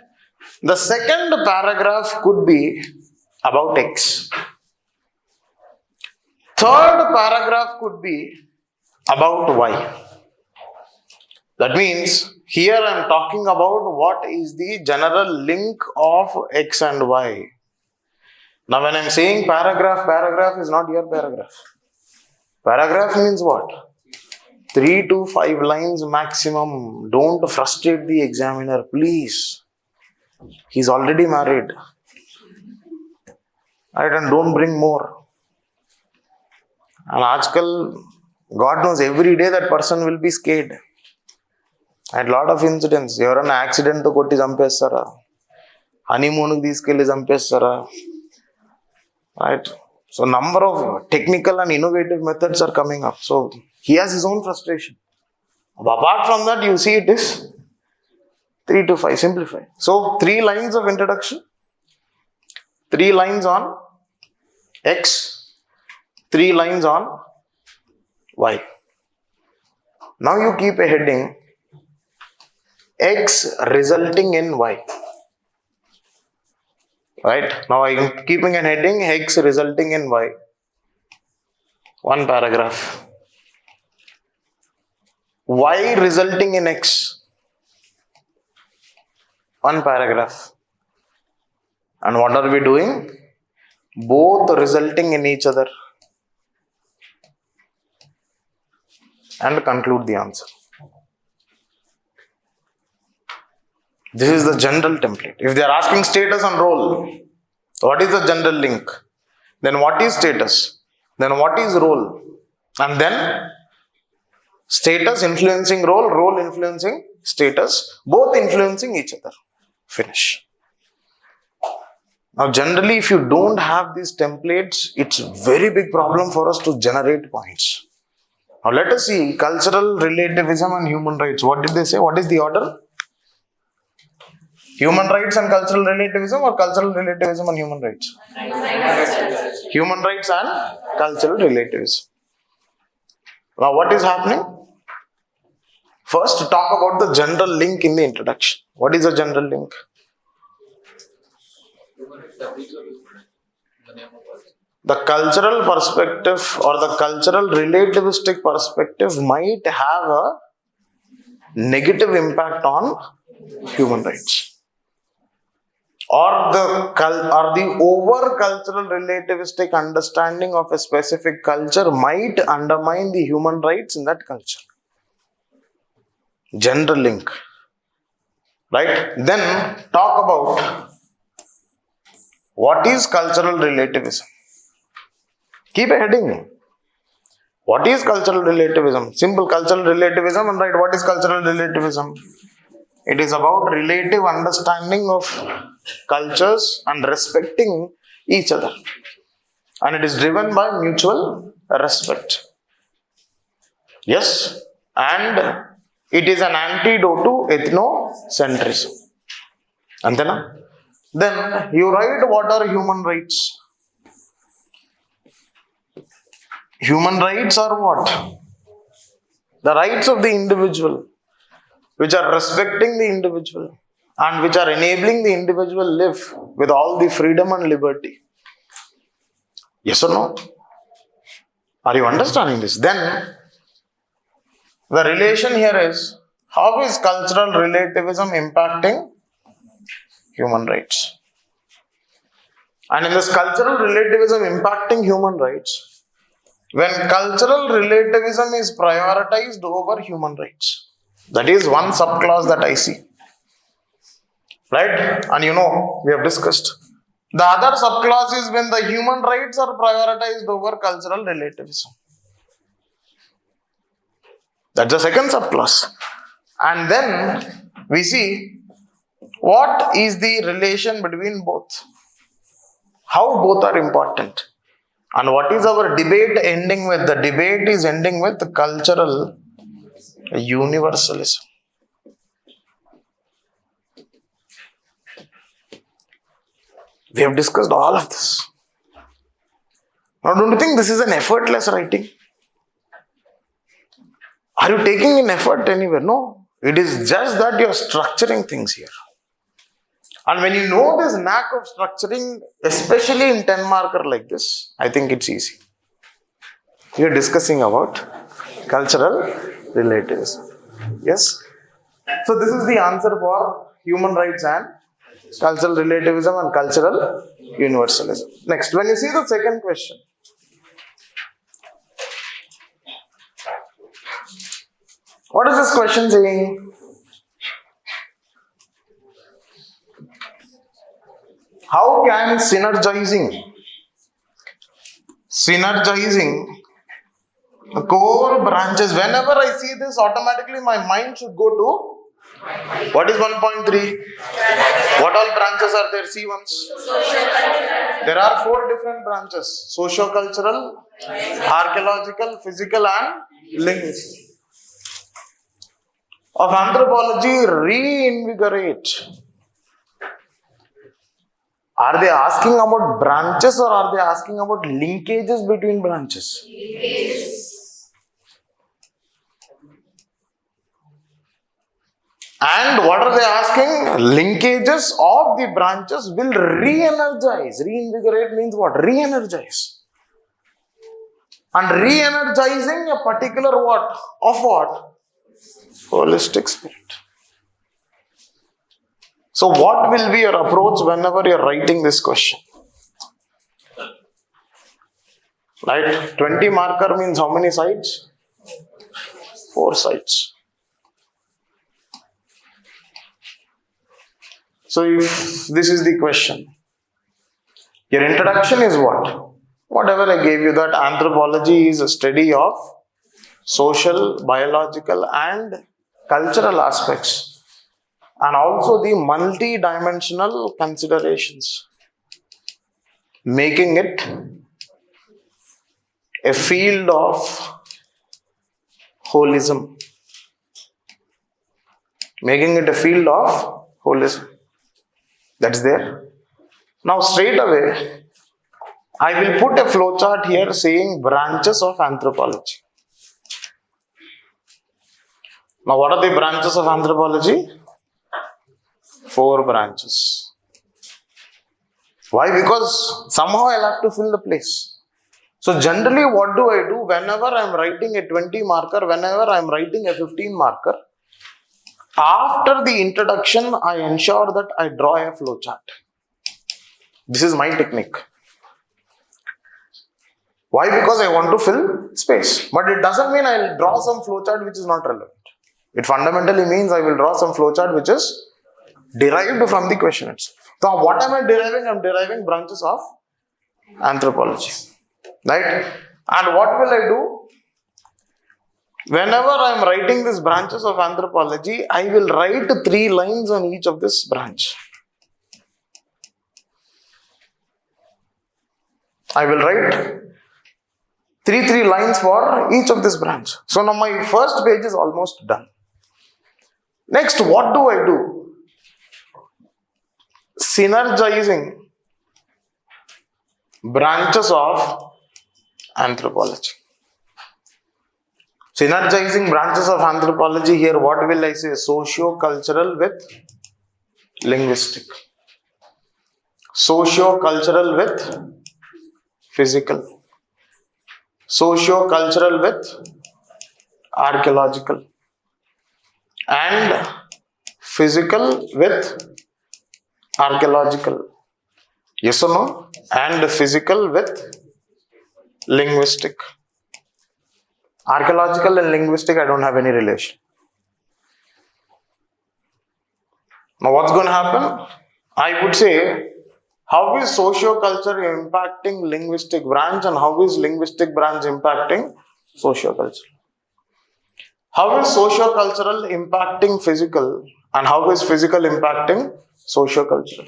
the second paragraph could be about X. Third paragraph could be about Y. That means here I am talking about what is the general link of X and Y. Now when I am saying paragraph is not your paragraph. Paragraph means what? 3 to 5 lines maximum. Don't frustrate the examiner, please. He's already married. Right, and don't bring more. And Ajkal, God knows every day that person will be scared. I had a lot of incidents. You're an accident to kotti champesara. Honeymoon తీసుకెళ్ళి champesara. Right? So number of technical and innovative methods are coming up. So he has his own frustration. But apart from that, you see it is 3 to 5, simplify. So 3 lines of introduction, 3 lines on X, 3 lines on Y. Now you keep a heading X resulting in Y. Right? Now I am keeping a heading X resulting in Y. One paragraph. Y resulting in X. One paragraph. And what are we doing? Both resulting in each other. And conclude the answer. This is the general template. If they are asking status and role, what is the general link? Then what is status? Then what is role? And then status influencing role, role influencing status, both influencing each other. Finish. Now generally if you don't have these templates, it's a very big problem for us to generate points. Now let us see cultural relativism and human rights. What did they say? What is the order? Human rights and cultural relativism, or cultural relativism and human rights? Human rights and cultural relativism. Now what is happening? First talk about the general link in the introduction. What is the general link? The cultural perspective or the cultural relativistic perspective might have a negative impact on human rights. Or the over cultural relativistic understanding of a specific culture might undermine the human rights in that culture. General link. Right? Then talk about what is cultural relativism. Keep a heading. What is cultural relativism? Simple cultural relativism, and write what is cultural relativism. It is about relative understanding of cultures and respecting each other. And it is driven by mutual respect. Yes? And it is an antidote to ethnocentrism. Antena? Then you write what are human rights. Human rights are what? The rights of the individual, which are respecting the individual and which are enabling the individual live with all the freedom and liberty. Yes or no? Are you understanding this? Then the relation here is, how is cultural relativism impacting human rights? And in this cultural relativism impacting human rights, when cultural relativism is prioritized over human rights, that is one subclause that I see. Right? And you know, we have discussed. The other subclause is when the human rights are prioritized over cultural relativism. That's the second subclause. And then we see what is the relation between both. How both are important. And what is our debate ending with? The debate is ending with cultural universalism. We have discussed all of this. Now, don't you think this is an effortless writing? Are you taking an effort anywhere? No. It is just that you are structuring things here. And when you know this knack of structuring, especially in 10 marker like this, I think it's easy. We are discussing about cultural relativism. Yes? So this is the answer for human rights and cultural relativism and cultural universalism. Next, when you see the second question, what is this question saying? How can synergizing core branches, whenever I see this, automatically my mind should go to, what is 1.3? What all branches are there? See once. There are 4 different branches: socio-cultural, archaeological, physical and linguistic. Of anthropology, reinvigorate Are they asking about branches or are they asking about linkages between branches? And what are they asking? Linkages of the branches will re-energize. Reinvigorate means what? Re-energize. And re-energizing a particular what? Of what? Holistic spirit. So what will be your approach whenever you are writing this question? Right? 20 marker means how many sides? 4 sides. So if this is the question, your introduction is what? Whatever I gave you, that anthropology is a study of social, biological and cultural aspects and also the multi-dimensional considerations, making it a field of holism. Making it a field of holism. That's there. Now straight away, I will put a flowchart here saying branches of anthropology. Now what are the branches of anthropology? 4 branches. Why? Because somehow I'll have to fill the place. So generally what do I do whenever I'm writing a 20 marker, whenever I'm writing a 15 marker, after the introduction I ensure that I draw a flowchart. This is my technique. Why? Because I want to fill space. But it doesn't mean I'll draw some flowchart which is not relevant. It fundamentally means I will draw some flowchart which is derived from the question itself. So what am I deriving? I'm deriving branches of anthropology. Right? And what will I do? Whenever I am writing these branches of anthropology, I will write 3 lines on each of this branch. I will write 3 lines for each of this branch. So now my first page is almost done. Next, what do I do? Synergizing branches of anthropology. Synergizing branches of anthropology, here what will I say? Socio-cultural with linguistic. Socio-cultural with physical. Socio-cultural with archaeological. And physical with archaeological. Yes or no? And physical with linguistic. Archaeological and linguistic, I don't have any relation. Now what's going to happen? I would say, how is socio-culture impacting linguistic branch and how is linguistic branch impacting socio-culture? How is socio-cultural impacting physical and how is physical impacting socio-cultural?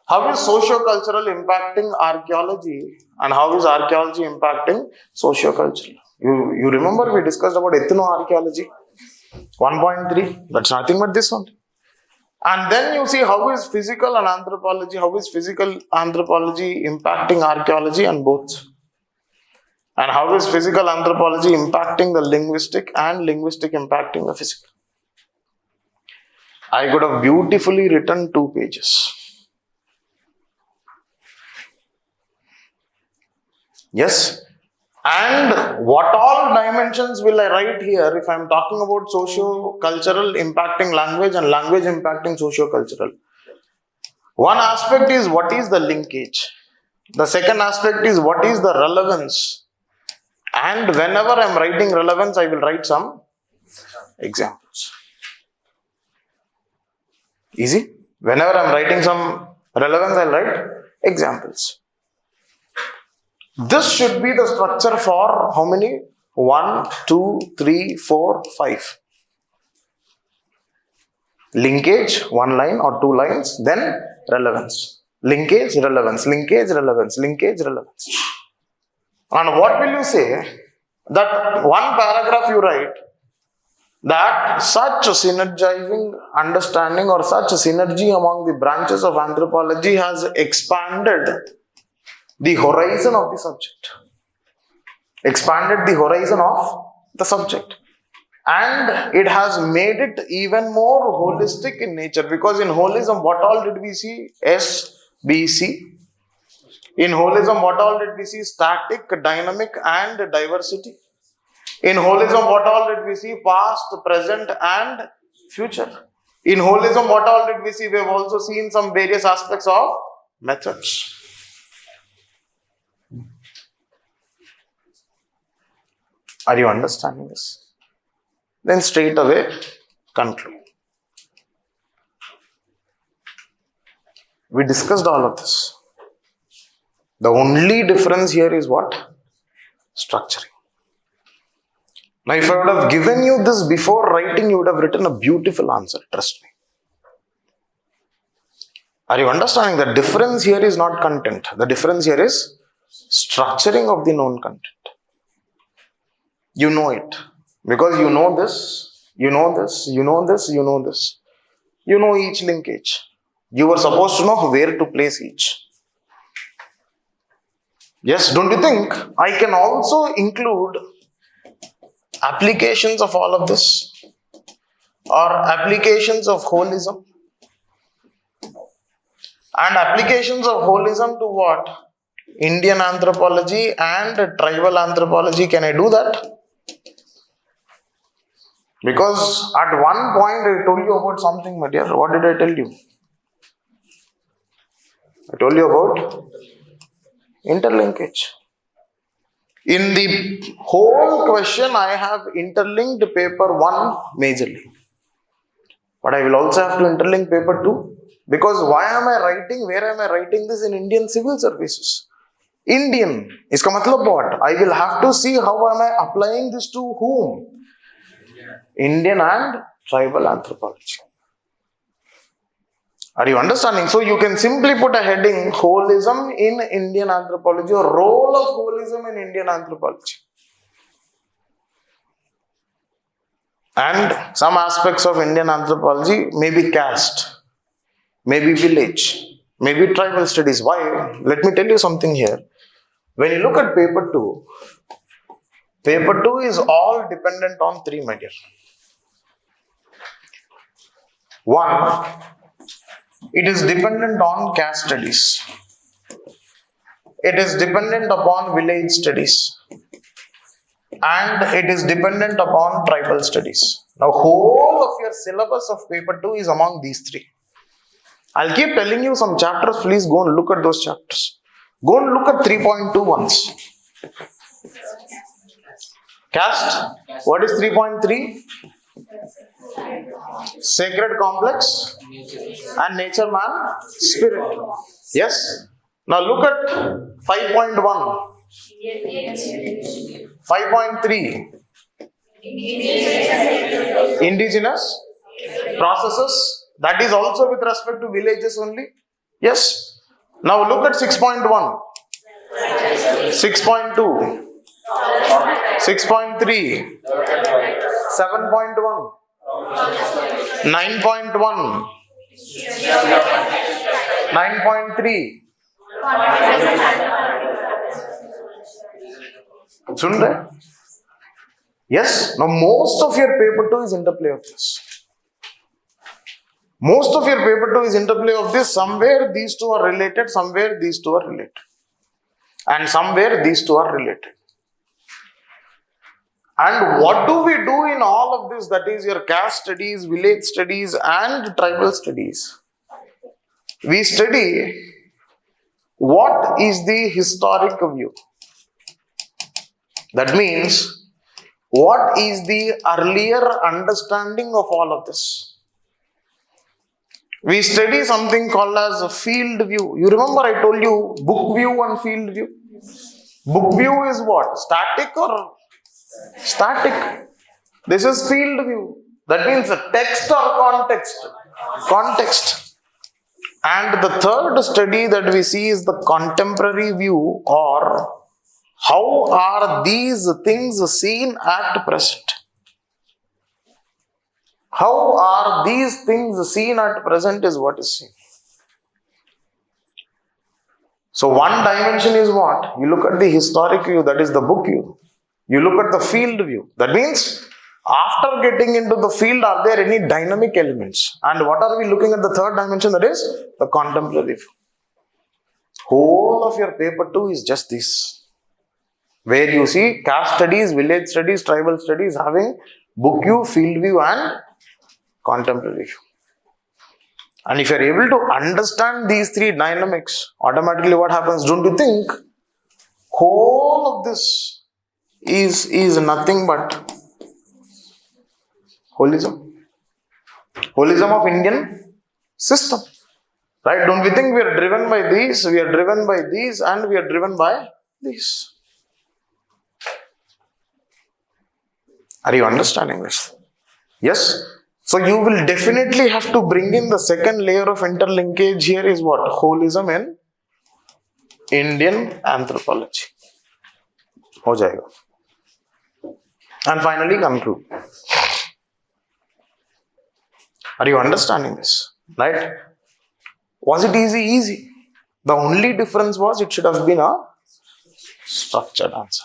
How is socio-cultural impacting archaeology and how is archaeology impacting socio-cultural? You remember we discussed about ethno-archaeology 1.3, that's nothing but this one. And then you see how is physical and anthropology, how is physical anthropology impacting archaeology and both. And how is physical anthropology impacting the linguistic and linguistic impacting the physical. I could have beautifully written 2 pages. Yes. And what all dimensions will I write here if I am talking about socio-cultural impacting language and language impacting socio-cultural? One aspect is what is the linkage. The second aspect is what is the relevance. And whenever I am writing relevance, I will write some examples. Easy? Whenever I am writing some relevance, I will write examples. This should be the structure for how many? 1, 2, 3, 4, 5. Linkage, 1 line or 2 lines, then relevance. Linkage, relevance, linkage, relevance, linkage, relevance. And what will you say? That one paragraph you write, that such a synergizing understanding or such a synergy among the branches of anthropology has expanded the horizon of the subject. Expanded the horizon of the subject. And it has made it even more holistic in nature, because in holism, what all did we see? S, B, C. In holism, what all did we see? Static, dynamic, and diversity. In holism, what all did we see? Past, present, and future. In holism, what all did we see? We have also seen some various aspects of methods. Are you understanding this? Then straight away conclude. We discussed all of this. The only difference here is what? Structuring. Now, if I would have given you this before writing, you would have written a beautiful answer, trust me. Are you understanding? The difference here is not content. The difference here is structuring of the known content. You know it. Because you know this, you know this, you know this, you know this. You know each linkage. You were supposed to know where to place each. Yes, don't you think? I can also include applications of all of this, or applications of holism, and applications of holism to what? Indian anthropology and tribal anthropology. Can I do that? Because at one point I told you about something, my dear. What did I tell you? I told you about interlinkage. In the whole question, I have interlinked paper 1 majorly. But I will also have to interlink paper 2. Because why am I writing? Where am I writing this? In Indian civil services. Indian. Iska matlab what? I will have to see how am I applying this to whom? Indian and tribal anthropology. Are you understanding? So you can simply put a heading, holism in Indian anthropology, or role of holism in Indian anthropology. And some aspects of Indian anthropology may be caste, maybe village, maybe tribal studies. Why? Let me tell you something here. When you look at paper 2 is all dependent on 3, my dear. 1, it is dependent on caste studies. It is dependent upon village studies. And it is dependent upon tribal studies. Now, whole of your syllabus of paper 2 is among these 3. I'll keep telling you some chapters. Please go and look at those chapters. Go and look at 3.2 once. Caste. What is 3.3? Sacred complex and nature, man, spirit. Yes. Now look at 5.1. 5.3. Indigenous processes. That is also with respect to villages only. Yes. Now look at 6.1. 6.2. 6.3. 7.1. 9.1. 9.3. Shouldn't I? Yes. Now most of your paper 2 is interplay of this. Most of your paper 2 is interplay of this. Somewhere these two are related, somewhere these two are related. And somewhere these two are related. And what do we do in all of this? That is your caste studies, village studies and tribal studies. We study what is the historic view. That means, what is the earlier understanding of all of this? We study something called as a field view. You remember I told you book view and field view? Book view is what? Static or static? This is field view. That means a text or context? Context. And the third study that we see is the contemporary view, or how are these things seen at present? How are these things seen at present is what is seen. So one dimension is what? You look at the historic view, that is the book view. You look at the field view. That means after getting into the field, are there any dynamic elements? And what are we looking at the third dimension? That is the contemporary view. Whole of your paper 2 is just this. Where you see caste studies, village studies, tribal studies having book view, field view and contemporary view. And if you are able to understand these three dynamics, automatically what happens? Don't you think whole of this is nothing but holism? Holism of Indian system. Right? Don't we think we are driven by these, we are driven by these and we are driven by these? Are you understanding this? Yes? So you will definitely have to bring in the second layer of interlinkage here is what? Holism in Indian anthropology. Ho jayega. And finally conclude. Are you understanding this? Right? Was it easy? Easy. The only difference was it should have been a structured answer.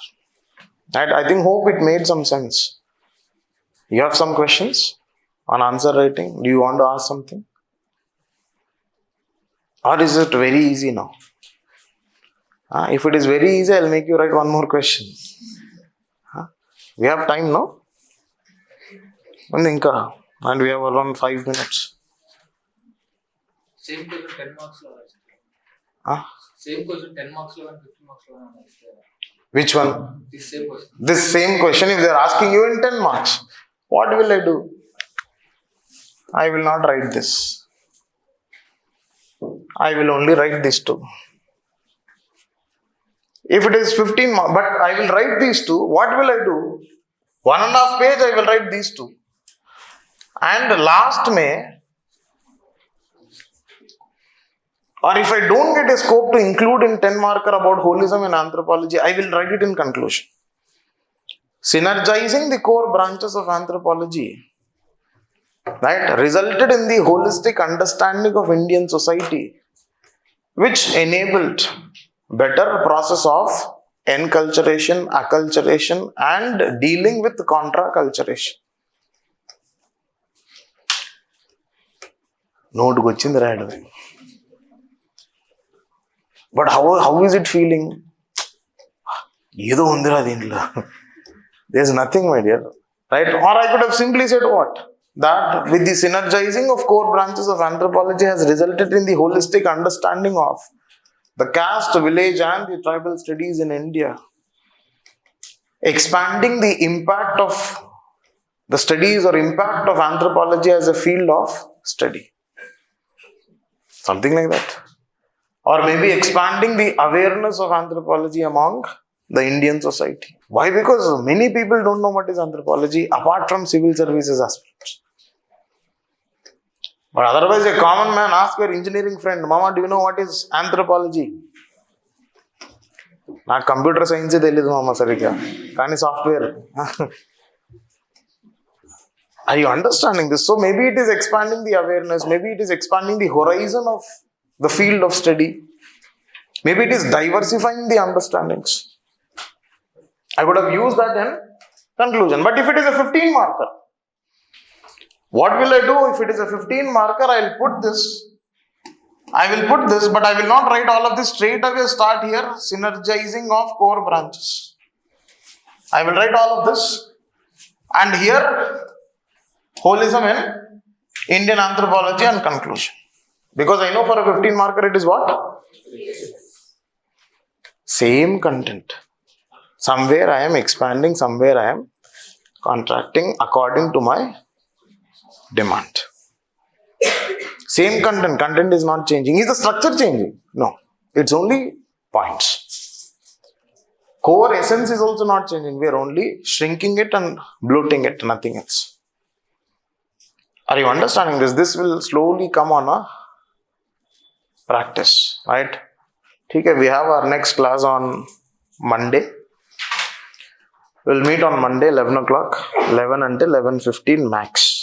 Right? I hope it made some sense. You have some questions on answer writing? Do you want to ask something? Or is it very easy now? If it is very easy, I'll make you write one more question. We have time now? And we have around 5 minutes. Same question 10 marks. Huh? Same question 10 marks and 50 marks. Which one? This same question. This same question, if they are asking you in 10 marks, what will I do? I will not write this. I will only write these two. If it is 15 marks, but I will write these two, what will I do? 1.5 page I will write these two. And last May, or if I don't get a scope to include in 10 marker about holism and anthropology, I will write it in conclusion. Synergizing the core branches of anthropology, right, resulted in the holistic understanding of Indian society, which enabled better process of enculturation, acculturation and dealing with contra-culturation. Note gochindi rayadame. But how is it feeling? There's nothing, my dear. Right? Or I could have simply said what? That with the synergizing of core branches of anthropology has resulted in the holistic understanding of the caste, village and the tribal studies in India. Expanding the impact of the studies or impact of anthropology as a field of study. Something like that. Or maybe expanding the awareness of anthropology among the Indian society. Why? Because many people don't know what is anthropology apart from civil services aspirants. But otherwise, a common man asks your engineering friend, Mama, do you know what is anthropology? Not computer science, Mama, Kani software. Are you understanding this? So maybe it is expanding the awareness, maybe it is expanding the horizon of the field of study. Maybe it is diversifying the understandings. I would have used that in conclusion. But if it is a 15 marker, what will I do? If it is a 15 marker, I will put this. But I will not write all of this straight away. Start here, synergizing of core branches. I will write all of this. And here, holism in Indian anthropology and conclusion. Because I know for a 15 marker it is what? Same content. Somewhere I am expanding, somewhere I am contracting according to my demand. Same content is not changing. Is the structure changing? No. It's only points. Core essence is also not changing. We are only shrinking it and bloating it, nothing else. Are you understanding this? This will slowly come on a practice, right? Okay, we have our next class on Monday. We'll meet on Monday, 11 o'clock, 11 until 11:15 max.